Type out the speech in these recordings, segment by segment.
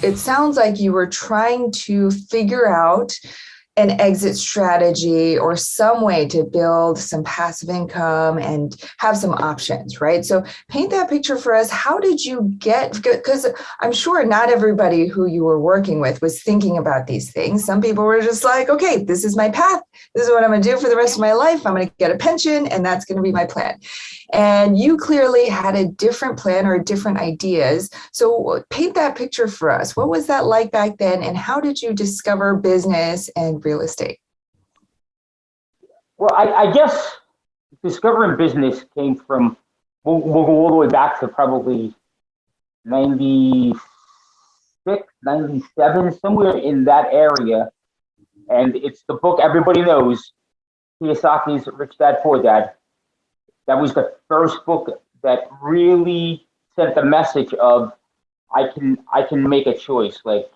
it sounds like you were trying to figure out an exit strategy or some way to build some passive income and have some options, right? So paint that picture for us. How did you get, because I'm sure not everybody who you were working with was thinking about these things. Some people were just like, okay, this is my path. This is what I'm going to do for the rest of my life. I'm going to get a pension and that's going to be my plan. And you clearly had a different plan or different ideas. So paint that picture for us. What was that like back then? And how did you discover business and real estate? Well, I guess discovering business came from, we'll go all the way back to probably 96, 97, somewhere in that area. And it's the book everybody knows, Kiyosaki's Rich Dad Poor Dad. That was the first book that really sent the message of I can make a choice. Like,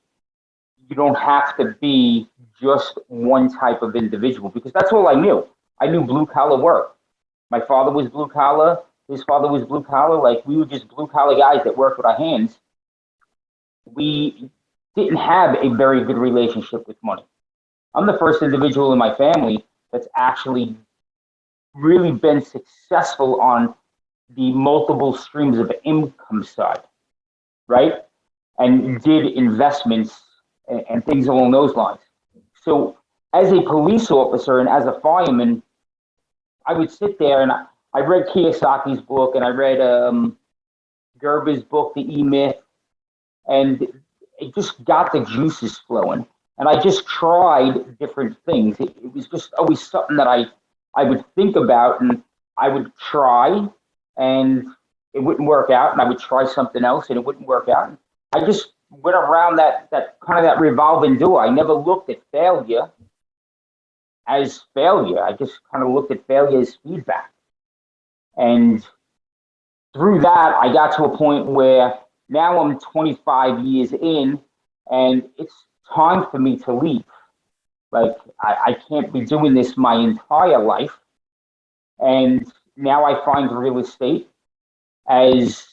you don't have to be just one type of individual, because that's all I knew. I knew blue collar work. My father was blue collar. His father was blue collar. Like, we were just blue collar guys that worked with our hands. We didn't have a very good relationship with money. I'm the first individual in my family that's actually really been successful on the multiple streams of income side, right? And did investments and things along those lines. So as a police officer and as a fireman, I would sit there and I read Kiyosaki's book and I read Gerber's book, The E-Myth, and it just got the juices flowing. And I just tried different things. It was just always something that I would think about, and I would try, and it wouldn't work out, and I would try something else and it wouldn't work out. I just went around that kind of that revolving door. I never looked at failure as failure. I just kind of looked at failure as feedback. And through that, I got to a point where now I'm 25 years in, and it's time for me to leave. Like, I can't be doing this my entire life. And now I find real estate as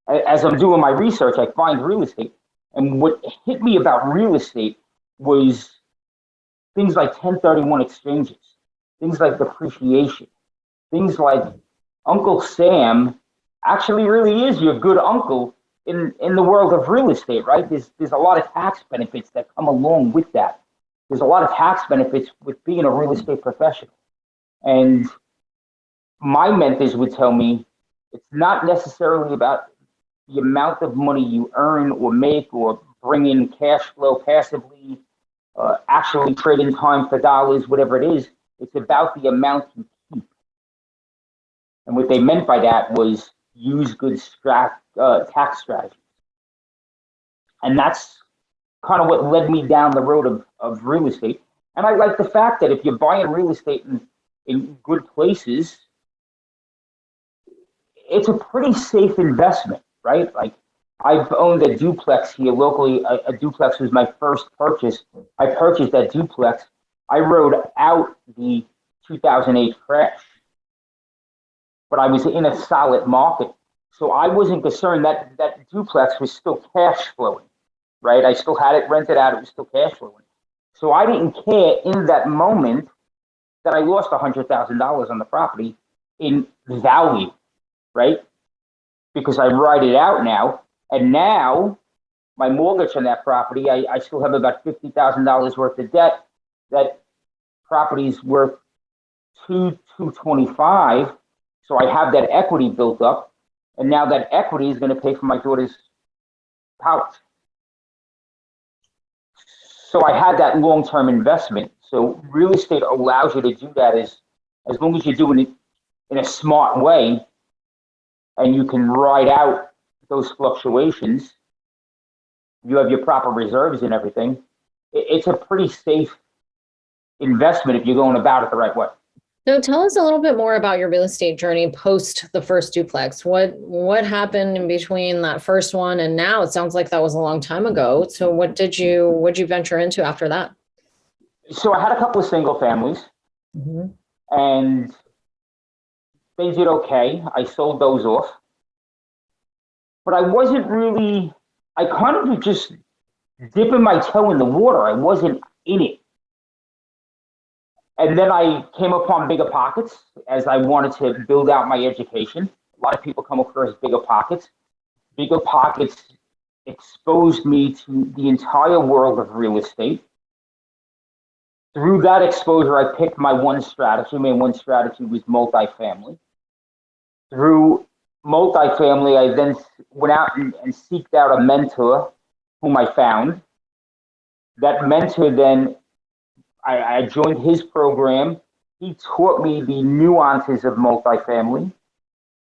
I'm doing my research, I find real estate. And what hit me about real estate was things like 1031 exchanges, things like depreciation, things like Uncle Sam actually really is your good uncle in the world of real estate, right? There's a lot of tax benefits that come along with that. There's a lot of tax benefits with being a real estate professional. And my mentors would tell me it's not necessarily about the amount of money you earn or make or bring in cash flow passively, actually trading time for dollars, whatever it is. It's about the amount you keep. And what they meant by that was use good tax strategies. And that's kind of what led me down the road of real estate. And I like the fact that if you're buying real estate in good places, it's a pretty safe investment, right? Like, I've owned a duplex here locally. A duplex was my first purchase. I purchased that duplex. I rode out the 2008 crash, but I was in a solid market. So I wasn't concerned that that duplex was still cash flowing, right? I still had it rented out. It was still cash flowing. So I didn't care in that moment that I lost $100,000 on the property in value, right? Because I write it out now. And now my mortgage on that property, I still have about $50,000 worth of debt. That property's worth 225. So I have that equity built up. And now that equity is going to pay for my daughter's college. So I had that long-term investment. So real estate allows you to do that as long as you're doing it in a smart way, and you can ride out those fluctuations. You have your proper reserves and everything. It's a pretty safe investment if you're going about it the right way. So tell us a little bit more about your real estate journey post the first duplex. What happened in between that first one and now? It sounds like that was a long time ago. So what'd you venture into after that? So I had a couple of single families, and they did okay. I sold those off. But I wasn't really, I kind of just dipping my toe in the water. I wasn't in it. And then I came upon Bigger Pockets as I wanted to build out my education. A lot of people come across Bigger Pockets. Bigger Pockets exposed me to the entire world of real estate. Through that exposure, I picked my one strategy. My one strategy was multifamily. Through multifamily, I then went out and seeked out a mentor whom I found. That mentor then, I joined his program. He taught me the nuances of multifamily.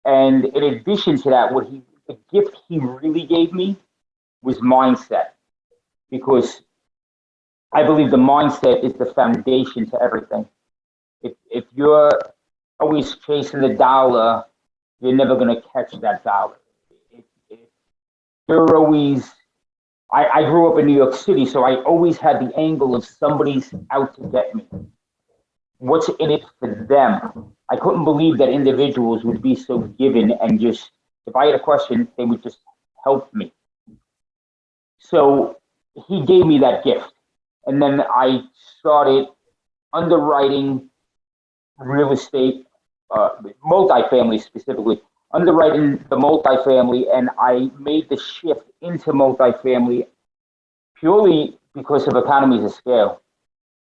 And in addition to that, the gift he really gave me was mindset, because I believe the mindset is the foundation to everything. If you're always chasing the dollar, you're never going to catch that dollar. If you're always, I grew up in New York City, so I always had the angle of somebody's out to get me. What's in it for them? I couldn't believe that individuals would be so given and just, if I had a question, they would just help me. So he gave me that gift. And then I started underwriting real estate, multifamily specifically, underwriting the multifamily, and I made the shift into multifamily purely because of economies of scale,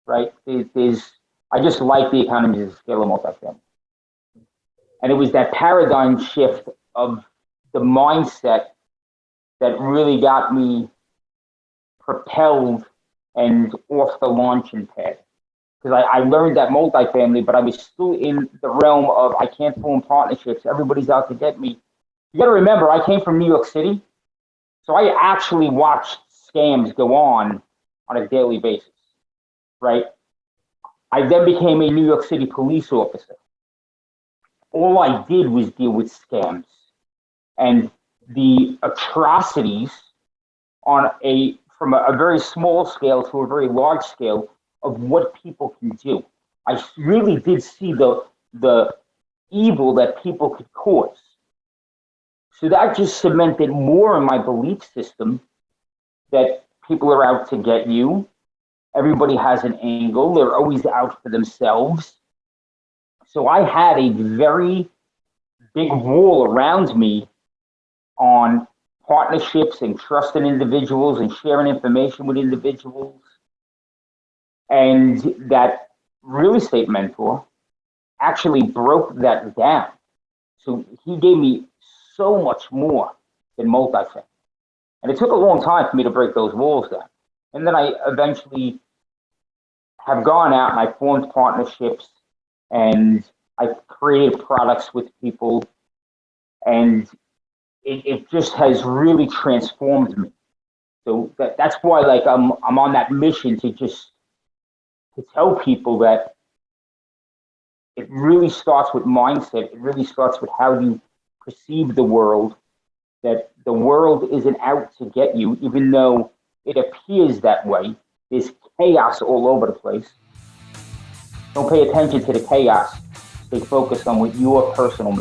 right? I just like the economies of scale of multifamily. And it was that paradigm shift of the mindset that really got me propelled and off the launching pad. Because I learned that multifamily, but I was still in the realm of I can't form partnerships. Everybody's out to get me. You got to remember, I came from New York City, so I actually watched scams go on a daily basis, right? I then became a New York City police officer. All I did was deal with scams and the atrocities from a very small scale to a very large scale of what people can do. I really did see the evil that people could cause. So that just cemented more in my belief system that people are out to get you. Everybody has an angle. They're always out for themselves. So I had a very big wall around me on partnerships and trusting individuals and sharing information with individuals. And that real estate mentor actually broke that down. So he gave me so much more than multifamily. And it took a long time for me to break those walls down. And then I eventually have gone out and I formed partnerships and I created products with people, and it just has really transformed me. So that's why I'm on that mission to tell people that it really starts with mindset. It really starts with how you perceive the world, that the world isn't out to get you, even though it appears that way. There's chaos all over the place. Don't pay attention to the chaos. Stay focused on what your personal